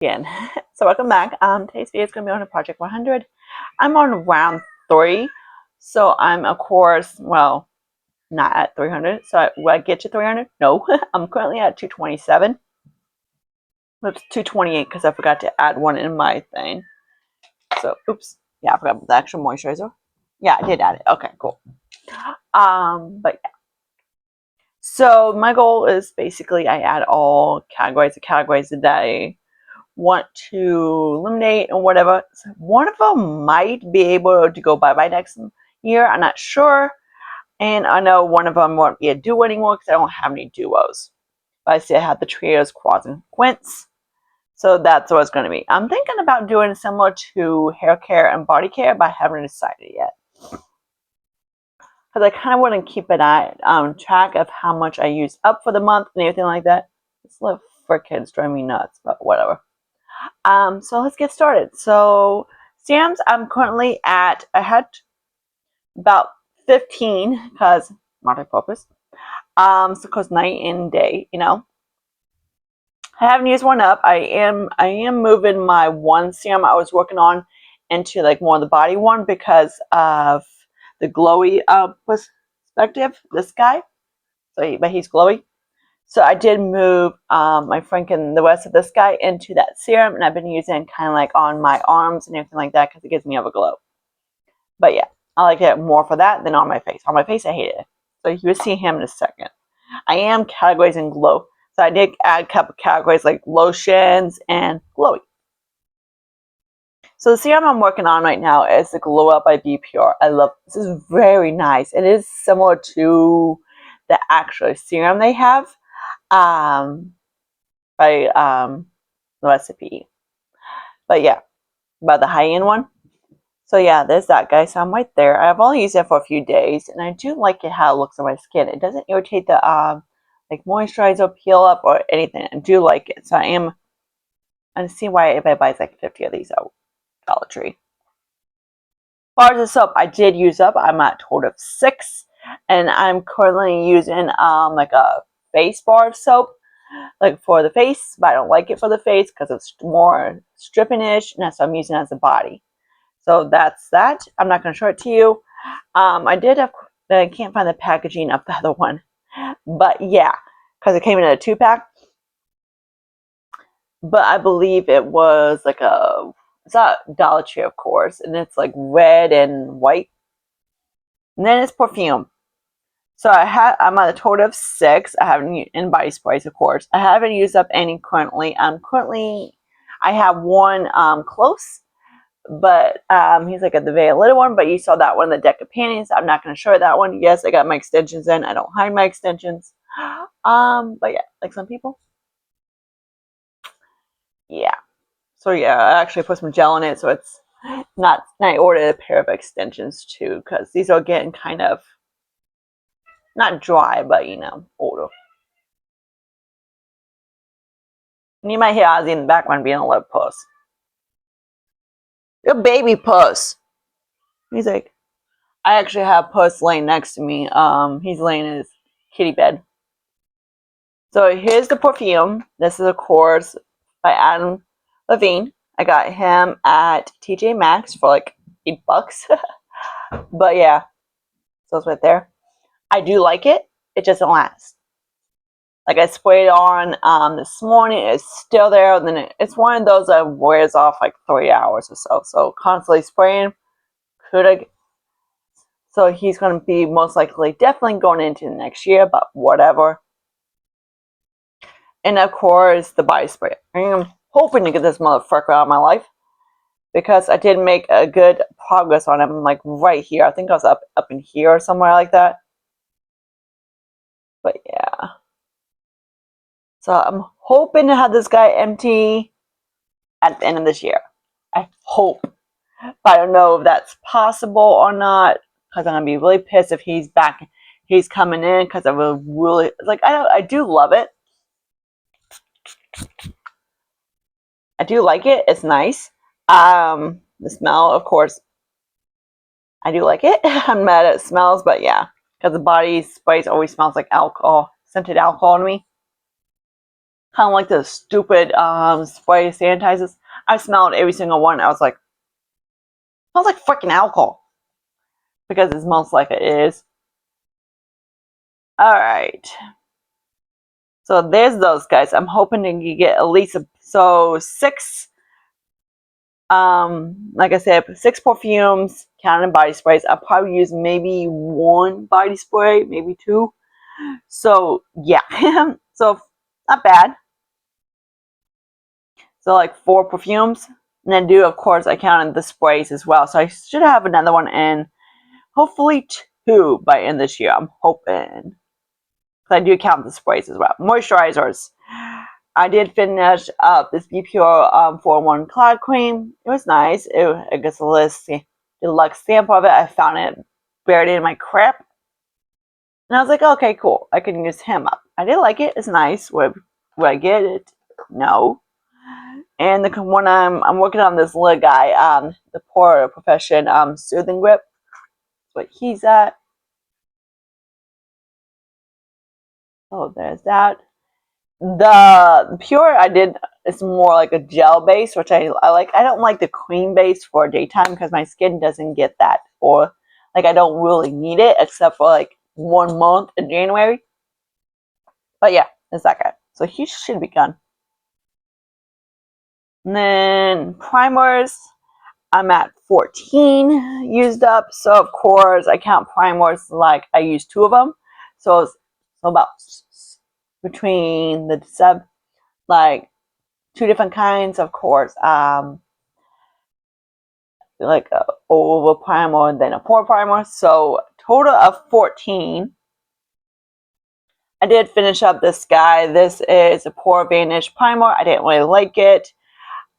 Again. So welcome back. Today's video is going to be on a Project 100. I'm on round 3. So I'm, of course, well, not at 300. So will I get to 300? No. I'm currently at 227. It's 228 because I forgot to add one in my thing. So, oops. Yeah, I forgot about the extra moisturizer. Yeah, I did add it. Okay, cool. But yeah. So my goal is basically I add all categories that I want to eliminate and whatever. So one of them might be able to go by next year. I'm not sure. And I know one of them won't be a duo anymore because I don't have any duos. But I still have the trios, quads, and quints. So that's what it's going to be. I'm thinking about doing similar to hair care and body care, but I haven't decided yet. Because I kind of want to keep an eye track of how much I use up for the month and everything like that. This little for kids drive me nuts, but whatever. So let's get started. So serums, I'm currently at, I had about 15 because multi-purpose. So because night and day, you know. I haven't used one up. I am moving my one serum I was working on into like more of the body one because of the glowy perspective. This guy, but he's glowy. So I did move my Franken, the rest of this guy into that serum, and I've been using it kind of like on my arms and everything like that because it gives me a glow. But yeah, I like it more for that than on my face. On my face, I hate it. So you'll see him in a second. I am categorizing glow. So I did add a couple categories like lotions and glowy. So the serum I'm working on right now is the Glow Up by Be Pure. I love this. Is very nice. It is similar to the actual serum they have. By the recipe. But yeah, by the high-end one. So yeah, there's that guy. So I'm right there. I've only used it for a few days, and I do like it how it looks on my skin. It doesn't irritate the like moisturizer, peel up, or anything. I do like it. So I see why everybody buys like 50 of these at Dollar Tree. As far as the soap, I did use up. I'm at a total of 6, and I'm currently using like a face bar of soap. Like for the face, but I don't like it for the face because it's more stripping-ish, and that's what I'm using as a body. So that's that. I'm not going to show it to you. I did have, I can't find the packaging of the other one, but yeah, because it came in a 2-pack. But I believe it was like it's not Dollar Tree, of course, and it's like red and white. And then it's perfume. So I'm at a total of 6. I haven't in body sprays, of course. I haven't used up any currently. I have one close, but he's like the very little one. But you saw that one, the deck of panties. I'm not going to show that one. Yes, I got my extensions in. I don't hide my extensions. But yeah, like some people. Yeah. So yeah, I actually put some gel in it, so it's not. I ordered a pair of extensions too, because these are getting kind of not dry, but you know, older. And you might hear Ozzy in the background being a little puss. Your baby puss. He's like, I actually have Puss laying next to me. He's laying in his kitty bed. So here's the perfume. This is, of course, by Adam Levine. I got him at TJ Maxx for like $8. But yeah, so it's right there. I do like it. It doesn't last. Like I sprayed it on this morning. It's still there. And then it's one of those that wears off like 3 hours or so. So constantly spraying. So he's going to be most likely definitely going into the next year, but whatever. And of course, the body spray. I am hoping to get this motherfucker out of my life because I did make a good progress on him, like right here. I think I was up in here or somewhere like that. But yeah. So I'm hoping to have this guy empty at the end of this year. I hope. But I don't know if that's possible or not because I'm going to be really pissed if he's back. He's coming in because I will really, like, I do love it. I do like it. It's nice. The smell, of course, I do like it. I'm mad at smells, but yeah, because the body sprays always smells like alcohol, scented alcohol to me. Kind of like the stupid spray sanitizers. I smelled every single one. I was like, smells like freaking alcohol. Because it smells like it is. Alright. So there's those guys. I'm hoping to get at least six, like I said, 6 perfumes, counting body sprays. I'll probably use maybe 1 body spray, maybe 2. So yeah, so not bad. So like 4 perfumes, and then of course I counted the sprays as well. So I should have another one in, hopefully 2 by end this year. I'm hoping. I do count the sprays as well. Moisturizers. I did finish up this Be Pure 4-in-1 Cloud Cream. It was nice. It gets a list, deluxe sample of it. I found it buried in my crap. And I was like, okay, cool. I can use him up. I did like it. It's nice. Would I get it? No. And the one I'm working on this little guy, the Pore Profession Soothing Grip. That's what he's at. Oh, there's that. The Pure I did, it's more like a gel base, which I like. I don't like the cream base for daytime because my skin doesn't get that, or like I don't really need it except for like 1 month in January. But yeah, it's that guy. So he should be done. And then primers, I'm at 14 used up. So of course I count primers like I use 2 of them. So about between the 7, like 2 different kinds, of course. Like a oval primer and then a pore primer. So total of 14. I did finish up this guy. This is a Pore Vanish primer. I didn't really like it.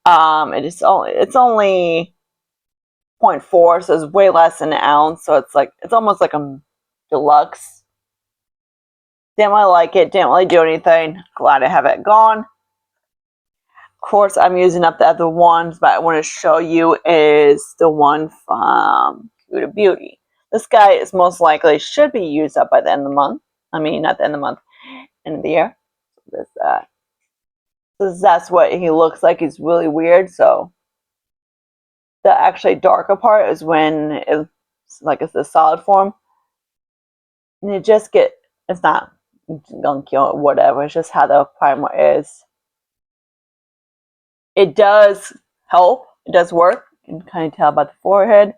It's only 0.4, so it's way less than an ounce. So it's almost like a deluxe. Didn't really like it. Didn't really do anything. Glad I have it gone. Of course, I'm using up the other ones, but I want to show you is the one from Huda Beauty. This guy is most likely should be used up by the end of the month. I mean, not the end of the month, end of the year. That's what he looks like. He's really weird. So the actually darker part is when it's the solid form, and it's not gunky or whatever. It's just how the primer is. It does help. It does work. You can kind of tell by the forehead.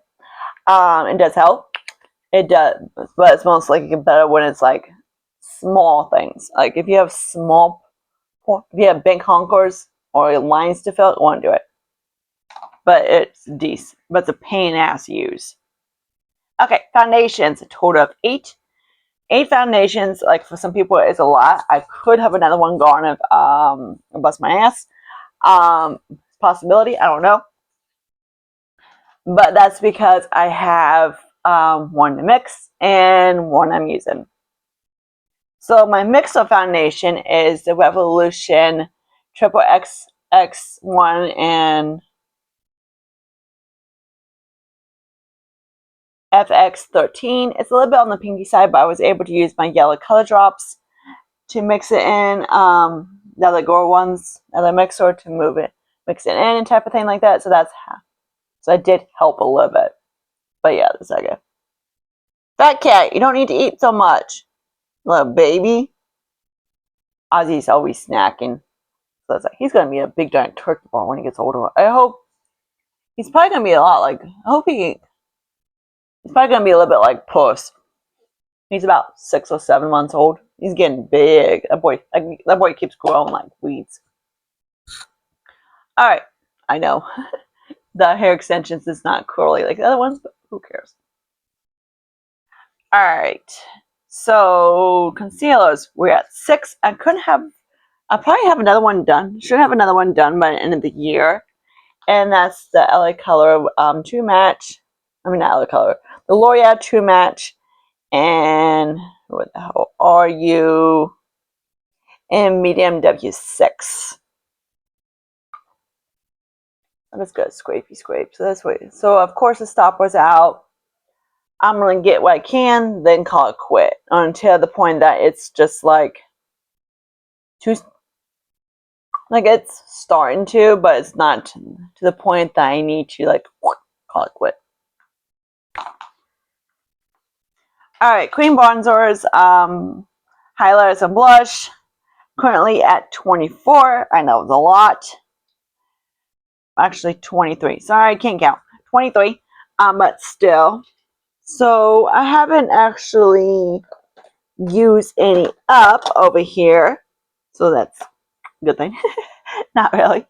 It does help. It does, but it's most likely better when it's like small things. Like if you have big honkers or lines to fill, you want to do it. But it's decent. But it's a pain in the ass to use. Okay, foundations. A total of 8. 8 foundations. Like for some people, it's a lot. I could have another one gone if I bust my ass. Possibility. I don't know. But that's because I have 1 to mix and 1 I'm using. So my mix of foundation is the Revolution Triple XX1 and FX13. It's a little bit on the pinky side, but I was able to use my yellow color drops to mix it in. The other Gore ones, other mixer to mix it in, type of thing like that. So so it did help a little bit. But yeah, that's okay. Fat cat, you don't need to eat so much, little baby. Ozzy's always snacking. So it's like he's gonna be a big giant turkey ball when he gets older. I hope he's probably gonna be a lot like. He's probably gonna be a little bit like Puss. He's about 6 or 7 months old. He's getting big. That boy keeps growing like weeds. All right, I know the hair extensions is not curly like the other ones, but who cares? All right, so concealers, we're at 6. I'll probably have another one done. Should have another one done by the end of the year, and that's the LA Color True Match. I mean, not LA Color, the L'Oreal True Match, and what the hell are you? In medium W6. I'm just gonna scrapey scrape. So that's what. So of course the stopper's out. I'm gonna get what I can, then call it quit until the point that it's just like too. Like, it's starting to, but it's not to the point that I need to, like, call it quit. Alright, cream bronzers, highlighters and blush. Currently at 24. I know it's a lot. Actually, 23. Sorry, I can't count. 23. But still. So, I haven't actually used any up over here. So, that's a good thing. Not really.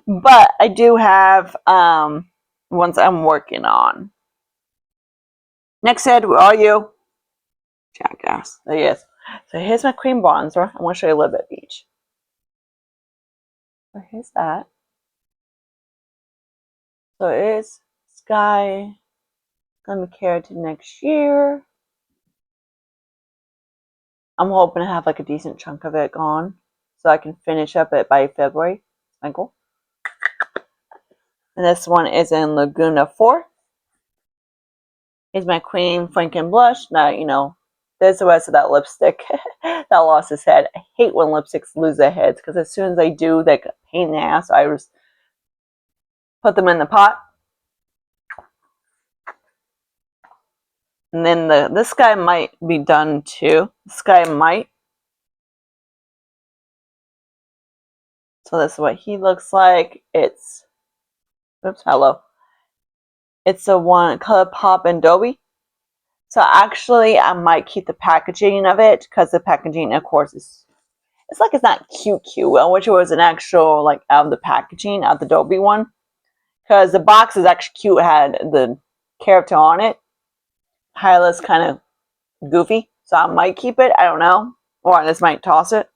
But I do have ones I'm working on. Next, Ed, where are you? Jackass. There he is. So here's my cream bronzer. I'm going to show you a little bit of each. So here's that. So it is Sky. Gonna carry to next year. I'm hoping to have like a decent chunk of it gone, so I can finish up it by February. My goal. And this one is in Laguna 4. Here's my cream Franken blush. Now, you know, there's the rest of that lipstick that lost its head. I hate when lipsticks lose their heads, because as soon as they do, they get a pain in the ass. So I just put them in the pot. And then this guy might be done too. This guy might. So this is what he looks like. It's, oops, hello. It's a one ColourPop and Adobe. So actually, I might keep the packaging of it, because the packaging, of course, it's like it's not cute. I wish it was an actual, like, out of the packaging, out of the Adobe one. Because the box is actually cute. It had the character on it. Highlight's kind of goofy. So I might keep it. I don't know. Or I just might toss it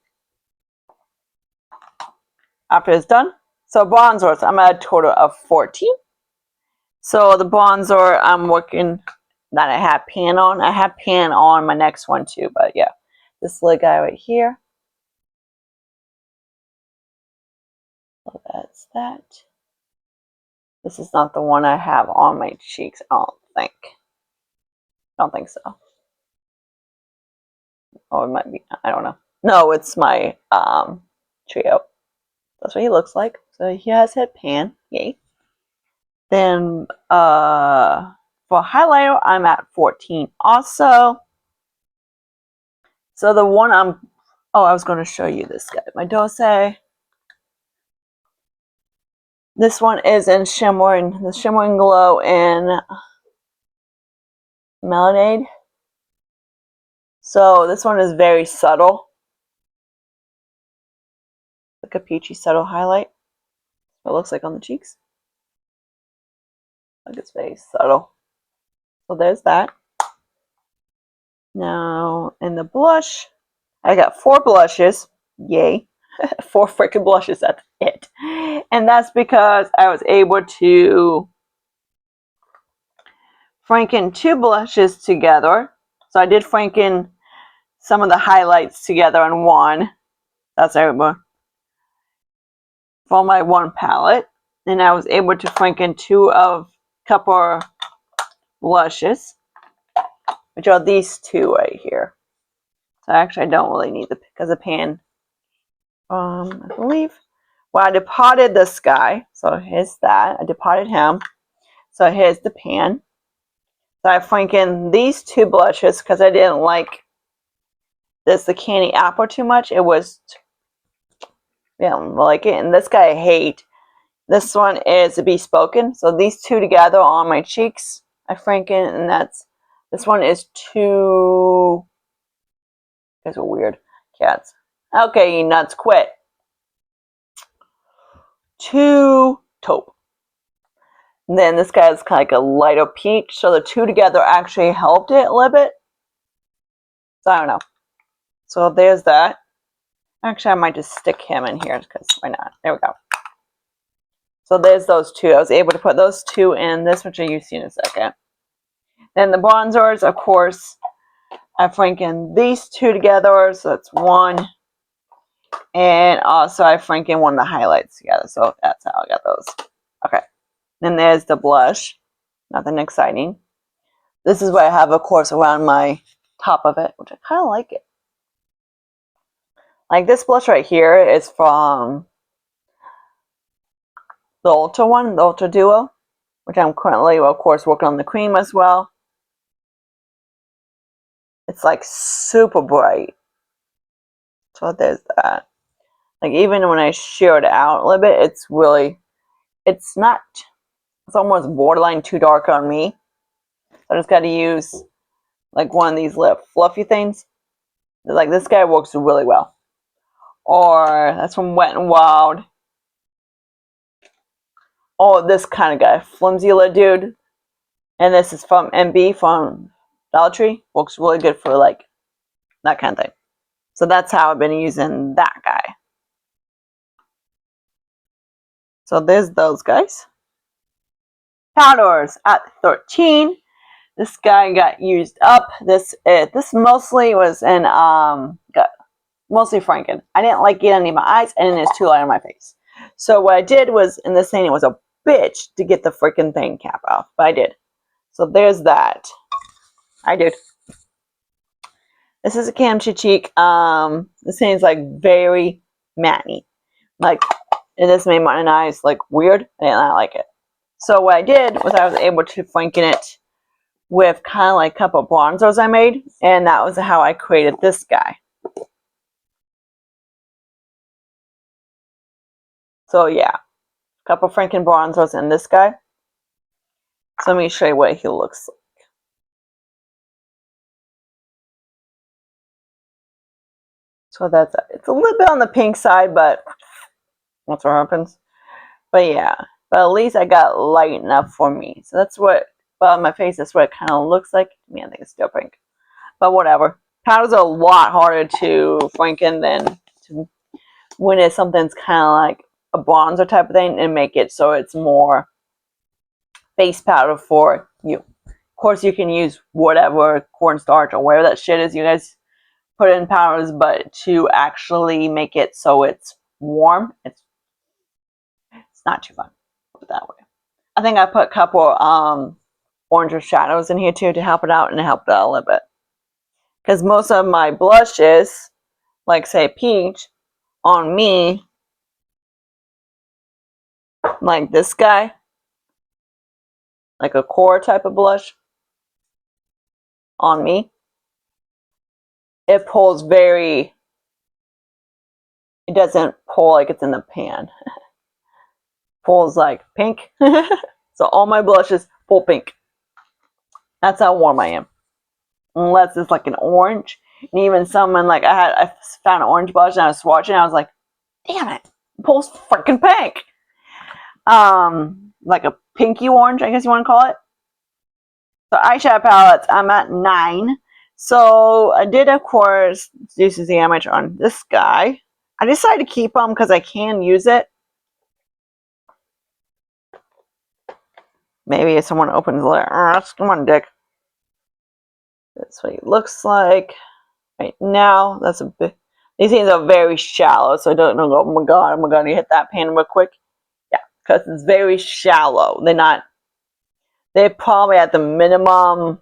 after it's done. So bronzers, I'm at a total of 14. So the bronzer I'm working, that I have pan on. I have pan on my next one too, but yeah. This little guy right here. So that's that. This is not the one I have on my cheeks, I don't think. I don't think so. Oh, it might be, I don't know. No, it's my trio. That's what he looks like. So he has head pan, yay. Then for highlighter, I'm at 14 also. So the one I was going to show you this guy. My Dose. This one is in the Shimmering Glow in Melonade. So this one is very subtle. Like a peachy subtle highlight. It looks like on the cheeks. Like it's very subtle. So there's that. Now in the blush, I got 4 blushes. Yay. 4 freaking blushes, that's it. And that's because I was able to Franken 2 blushes together. So I did Franken some of the highlights together in one. That's everyone. For my one palette. And I was able to Franken 2 of couple blushes, which are these 2 right here. So actually I don't really need the pan. I believe. Well, I depotted this guy. So here's that. I depotted him. So here's the pan. So I Franken these 2 blushes because I didn't like the candy apple too much. It was, yeah, I don't like it. And this guy I hate. This one is a Bespoken. So these 2 together are on my cheeks. I Franken, and this one is 2. You guys are weird cats. Okay, you nuts, quit. 2 taupe. And then this guy is kind of like a lighter peach. So the 2 together actually helped it a little bit. So I don't know. So there's that. Actually, I might just stick him in here because why not? There we go. So there's those 2. I was able to put those 2 in this, which you'll see in a second. Then the bronzers, of course, I Franken these 2 together. So that's 1. And also I Franken one of the highlights together. So that's how I got those. Okay. Then there's the blush. Nothing exciting. This is what I have, of course, around my top of it, which I kind of like it. Like this blush right here is from the Ultra one, the Ultra Duo, which I'm currently, of course, working on the cream as well. It's like super bright. So there's that. Like even when I sheer it out a little bit, it's really, it's not, it's almost borderline too dark on me. So I just got to use like one of these little fluffy things. Like this guy works really well. Or that's from Wet n Wild. Oh, this kind of guy, flimsy lid dude. And this is from MB from Dollar Tree. Works really good for like that kind of thing. So that's how I've been using that guy. So there's those guys. Powders at 13. This guy got used up. This mostly was in got mostly Franken. I didn't like it under my eyes, and it's too light on my face. So what I did was, in this thing, it was a bitch to get the freaking thing cap off, but I did. So there's that. I did. This is a Kimchi Cheek. This thing is like very matte-y. Like, and this made my eyes like weird, and I like it. So what I did was I was able to Franken it with kind of like a couple bronzers I made, and that was how I created this guy. So yeah, a couple Franken bronzers in this guy. So let me show you what he looks like. So that's it's a little bit on the pink side, but that's what happens. But yeah, but at least I got light enough for me. So that's what, but on my face, that's what it kind of looks like. I think it's still pink, but whatever. Powder's a lot harder to Franken than to when it's something's kind of like a bronzer type of thing and make it so it's more face powder for you. Of course, you can use whatever cornstarch or whatever that shit is you guys put in powders, but to actually make it so it's warm, it's not too fun. Put it that way. I think I put a couple orange shadows in here too to help it out and help it out a little bit. Because most of my blushes, like say peach, on me, like this guy, like a core type of blush on me, it pulls very, it doesn't pull like it's in the pan. Pulls like pink. So all my blushes pull pink. That's how warm I am. Unless it's like an orange. And even someone like I found an orange blush and I was swatching and I was like, damn it, it pulls freaking pink. Like a pinky orange, I guess you want to call it. So eyeshadow palettes, I'm at 9. So I did, of course, do some damage on this guy. I decided to keep him because I can use it. Maybe if someone opens the lid. Come on, dick. That's what he looks like right now. That's a bit. These things are very shallow, so I don't know. Oh my god, I'm gonna hit that pan real quick. Yeah, because it's very shallow. They're not. They're probably at the minimum.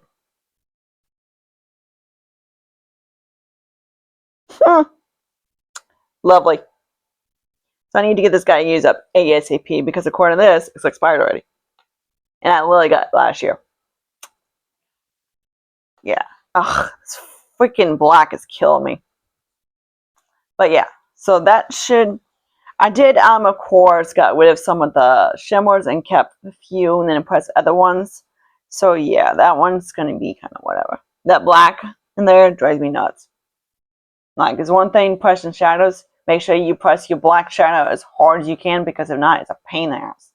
Lovely. So I need to get this guy used up ASAP because according to this, it's expired already. And I literally got it last year. Yeah. Ugh, this freaking black is killing me. But yeah, so that should. I did, of course, got rid of some of the shimmers and kept a few and then pressed other ones. So yeah, that one's going to be kind of whatever. That black in there drives me nuts. Like, there's one thing, pressing shadows. Make sure you press your black shadow as hard as you can because if not, it's a pain in the ass.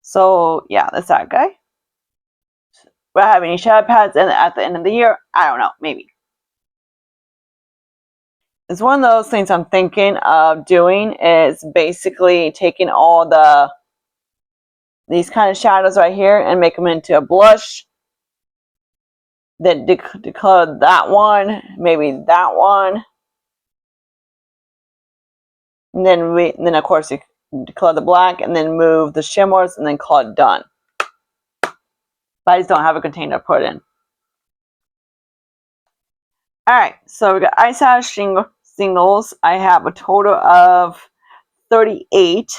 So yeah, that's that guy. Do I have any shadow pads at the end of the year? I don't know, maybe. It's one of those things I'm thinking of doing is basically taking all these kind of shadows right here and make them into a blush. Then declare that one, maybe that one. And then of course you declare the black and then move the shimmers and then call it done. But I just don't have a container to put in. Alright, so we got eyeshadow singles. I have a total of 38.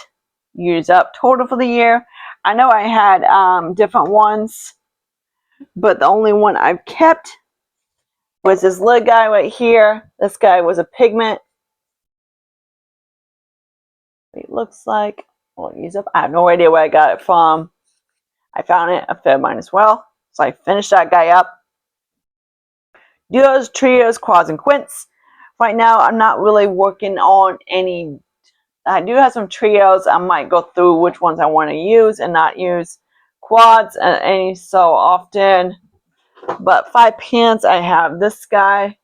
used up total for the year. I know I had different ones, but the only one I've kept was this little guy right here. This guy was a pigment. It looks like, well, use up. I have no idea where I got it from. I found it. I filled mine as well. So I finished that guy up. Duos, trios, quads, and quints. Right now, I'm not really working on any. I do have some trios. I might go through which ones I want to use and not use. Quads any so often. But 5 pans, I have this guy.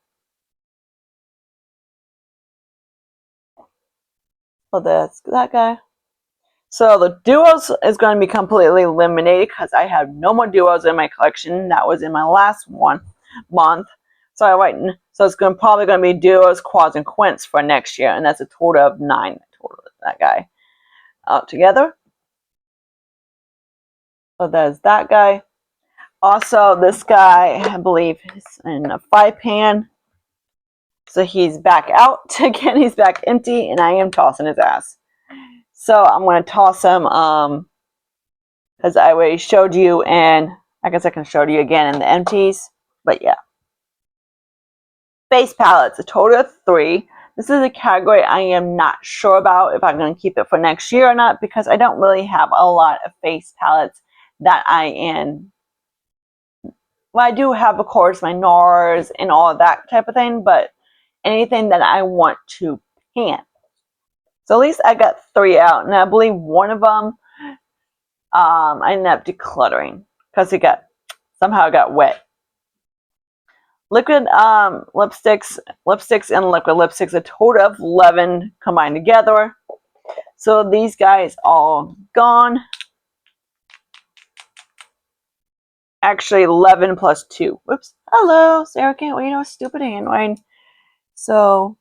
So that's that guy. So the duos is going to be completely eliminated because I have no more duos in my collection. That was in my last month. So it's probably going to be duos, quads, and quints for next year, and that's a total of 9 total. That guy together. So there's that guy. Also, this guy, I believe, is in a 5 pan. So he's back out again. He's back empty, and I am tossing his ass. So I'm going to toss him because I already showed you, and I guess I can show you again in the empties. But yeah. Face palettes, a total of 3. This is a category I am not sure about if I'm going to keep it for next year or not because I don't really have a lot of face palettes that I am. Well, I do have, of course, my NARS and all of that type of thing, but anything that I want to pan. So at least I got 3 out, and I believe one of them I ended up decluttering because it somehow got wet. Liquid lipsticks and liquid lipsticks, a total of 11 combined together. So these guys all gone. Actually, 11 plus 2. Whoops. Hello, Sarah can't wait. Stupid handwriting. So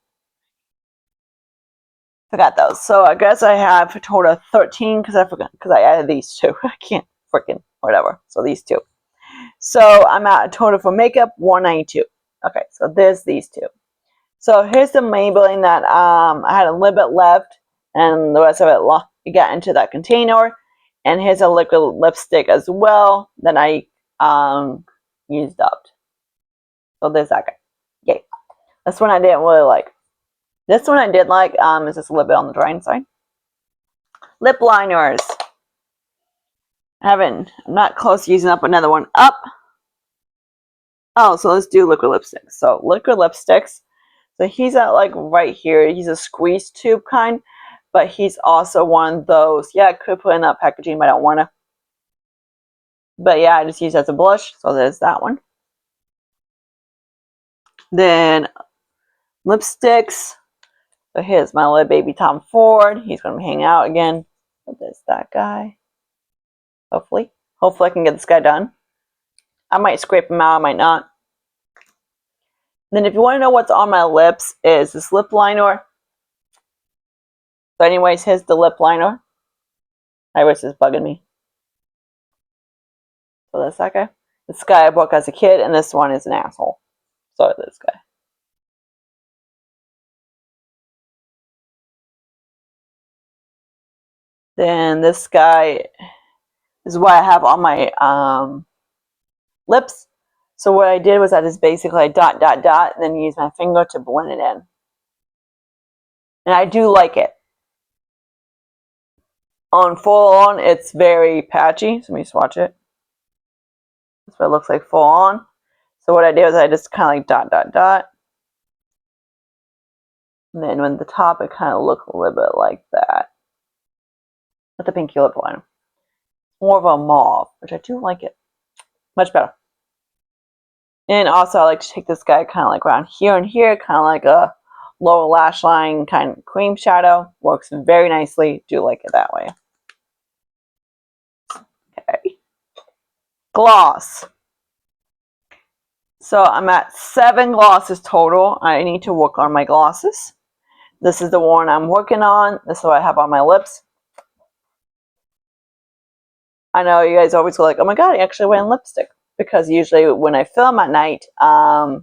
forgot those. So I guess I have a total of 13 because I forgot because I added these 2. I can't freaking whatever. So these 2. So I'm at a total for makeup 192. Okay, so there's these 2. So here's the Maybelline that I had a little bit left, and the rest of it got into that container. And here's a liquid lipstick as well that I used up. So there's that guy. Yay. This one I didn't really like. This one I did like is just a little bit on the drying side. Lip liners. I'm not close to using up another one up. Oh, so let's do liquid lipsticks. So liquid lipsticks. So he's at like right here. He's a squeeze tube kind, but he's also one of those. Yeah, I could put in that packaging, but I don't want to. But yeah, I just use it as a blush. So there's that one. Then lipsticks. So here's my little baby Tom Ford. He's going to hang out again. So there's that guy. Hopefully I can get this guy done. I might scrape him out. I might not. Then if you want to know what's on my lips is this lip liner. So anyways, here's the lip liner. I wish it's bugging me. So that's that guy. This guy I bought as a kid, and this one is an asshole. So this guy. Then this guy is what I have on my lips. So what I did was I just basically dot, dot, dot, and then use my finger to blend it in. And I do like it. On full on, it's very patchy. So let me swatch it. That's what it looks like full on. So what I did was I just kind of like dot, dot, dot. And then when the top, it kind of looked a little bit like that. With the pinky lip liner. More of a mauve, which I do like it. Much better. And also I like to take this guy kind of like around here and here, kind of like a lower lash line kind of cream shadow. Works very nicely. Do like it that way. Okay. Gloss. So I'm at 7 glosses total. I need to work on my glosses. This is the one I'm working on. This is what I have on my lips. I know you guys always go like, oh my god, I actually wear lipstick. Because usually when I film at night, I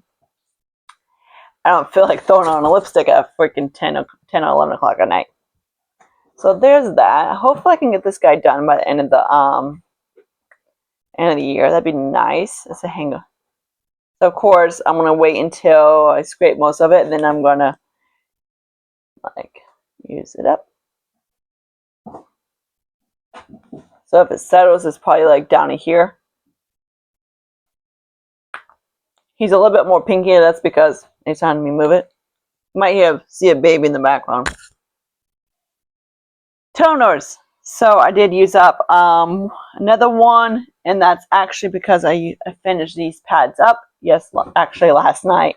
don't feel like throwing on a lipstick at freaking 10 or 11 o'clock at night. So there's that. Hopefully I can get this guy done by the end of the year. That'd be nice. It's a hanger. So of course I'm gonna wait until I scrape most of it, and then I'm gonna like use it up. So if it settles, it's probably like down to here. He's a little bit more pinky. That's because anytime we move it, you might see a baby in the background. Toners. So I did use up another one, and that's actually because I finished these pads up. Yes, actually last night.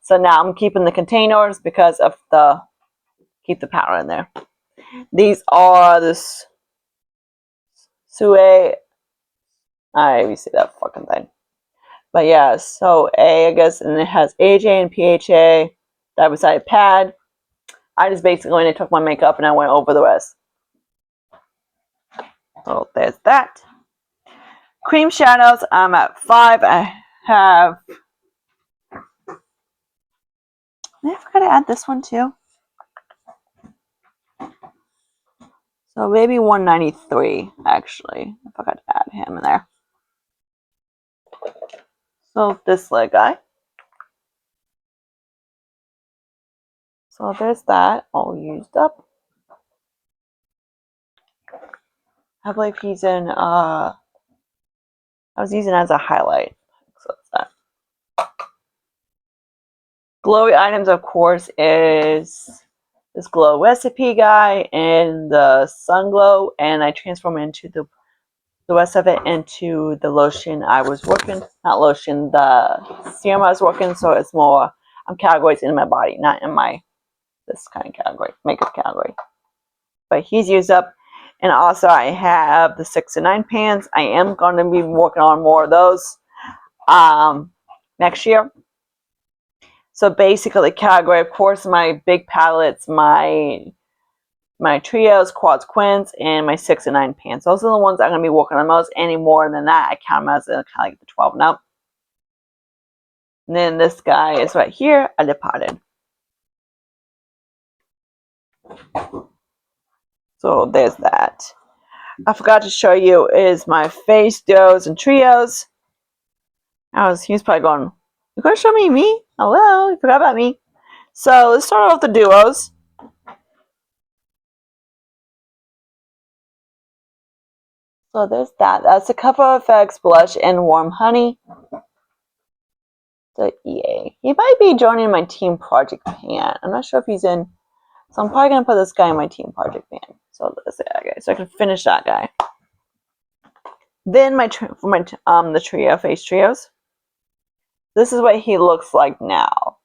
So now I'm keeping the containers because of keep the powder in there. These are this Sue. I always say that fucking thing. But yeah, so A, I guess, and it has AHA and PHA. That was a pad. I just basically went and took my makeup and I went over the rest. So there's that. Cream shadows, I'm at 5. I forgot to add this one too. So maybe 193 actually. I forgot to add him in there. So this little guy. So there's that all used up. I believe he's in I was using it as a highlight. So that's that. Glowy items, of course, is this glow recipe guy and the sun glow, and I transform into the rest of it into the lotion I was working, not lotion, the serum I was working. So it's more, I'm categorized in my body, not in my this kind of category, makeup category. But he's used up. And also I have the 6 and 9 pans. I am going to be working on more of those next year. So basically category, of course, my big palettes, my trios, quads, quins, and my 6 and 9 pans. Those are the ones I'm going to be working on most. Any more than that, I count them as kind of like the 12 and up. And then this guy is right here, a Departed. So there's that. I forgot to show you is my face duos and trios. He was probably going, you're going to show me? Hello, you forgot about me. So let's start off with the duos. So there's that. That's the Cover FX Blush and Warm Honey. The EA. He might be joining my Team Project pan. I'm not sure if he's in. So I'm probably going to put this guy in my Team Project pan. So let's say that guy. So I can finish that guy. Then the trio, face trios. This is what he looks like now.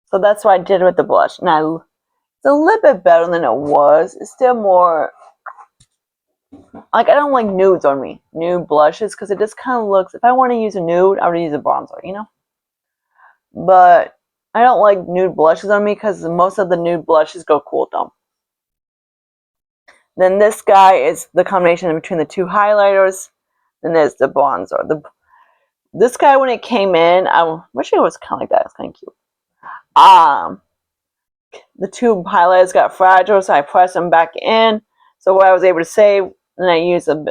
So that's what I did with the blush. Now it's a little bit better than it was. It's still more like, I don't like nudes on me, nude blushes, because it just kind of looks, if I want to use a nude, I would use a bronzer, you know? But I don't like nude blushes on me because most of the nude blushes go cool tone. Then this guy is the combination between the two highlighters. Then there's the bronzer. This guy, when it came in, I wish it was kind of like that. It's kind of cute. The two highlighters got fragile, so I pressed them back in. So what I was able to save, and I used a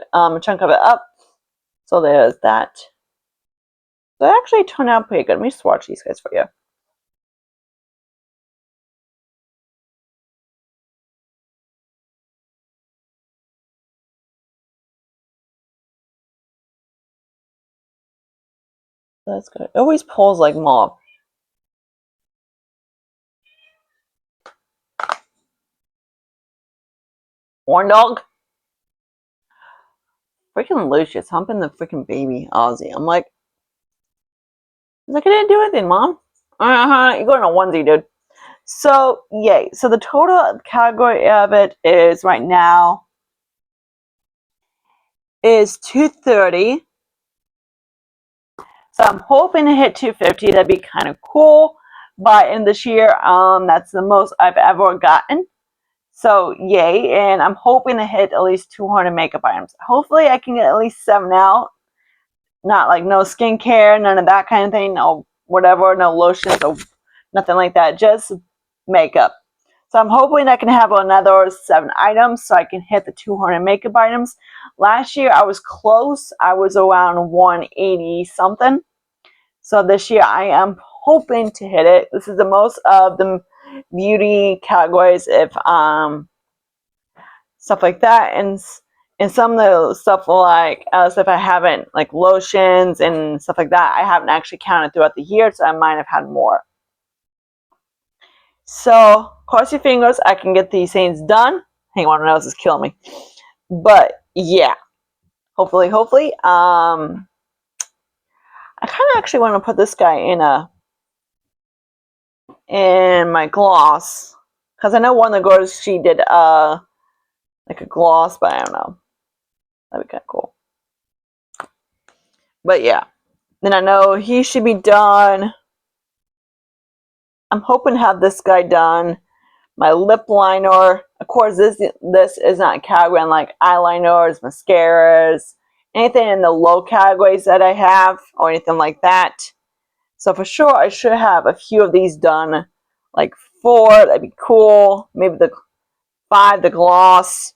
chunk of it up. So there's that. So it actually turned out pretty good. Let me swatch these guys for you. That's good. It always pulls like mauve. Horn dog. Freaking Lucius humping the freaking baby Ozzy. I'm like, he's like, I didn't do anything, Mom. You're going on a onesie, dude. So, yay. So the total category of it is right now is 230. So I'm hoping to hit 250. That'd be kind of cool. By end of this year, that's the most I've ever gotten. So yay, and I'm hoping to hit at least 200 makeup items. Hopefully I can get at least 7 out. Not like no skincare, none of that kind of thing, no whatever, no lotions, or nothing like that. Just makeup. So I'm hoping I can have another 7 items so I can hit the 200 makeup items. Last year I was close. I was around 180 something. So this year I am hoping to hit it. This is the most of the beauty categories, if stuff like that, and some of the stuff like if I haven't, like lotions and stuff like that, I haven't actually counted throughout the year, so I might have had more. So cross your fingers I can get these things done. Hang on, my nose is killing me. But yeah, hopefully. I kind of actually want to put this guy in my gloss, because I know one of the girls, she did like a gloss, but I don't know. That'd be kind of cool. But yeah, then I know he should be done. I'm hoping to have this guy done. My lip liner, of course, this is not category like eyeliners, mascaras, anything in the low categories that I have or anything like that. So for sure, I should have a few of these done, like 4. That'd be cool. Maybe the 5, the gloss,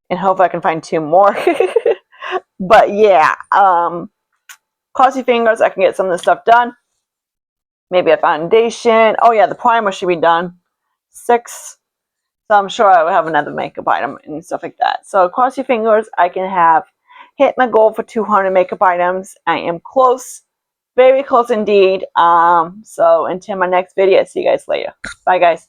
and hope I can find 2 more. But yeah, cross your fingers, I can get some of this stuff done. Maybe a foundation. Oh yeah, the primer should be done. 6. So I'm sure I will have another makeup item and stuff like that. So cross your fingers, I can have hit my goal for 200 makeup items. I am close, very close indeed. So until my next video, see you guys later. Bye guys.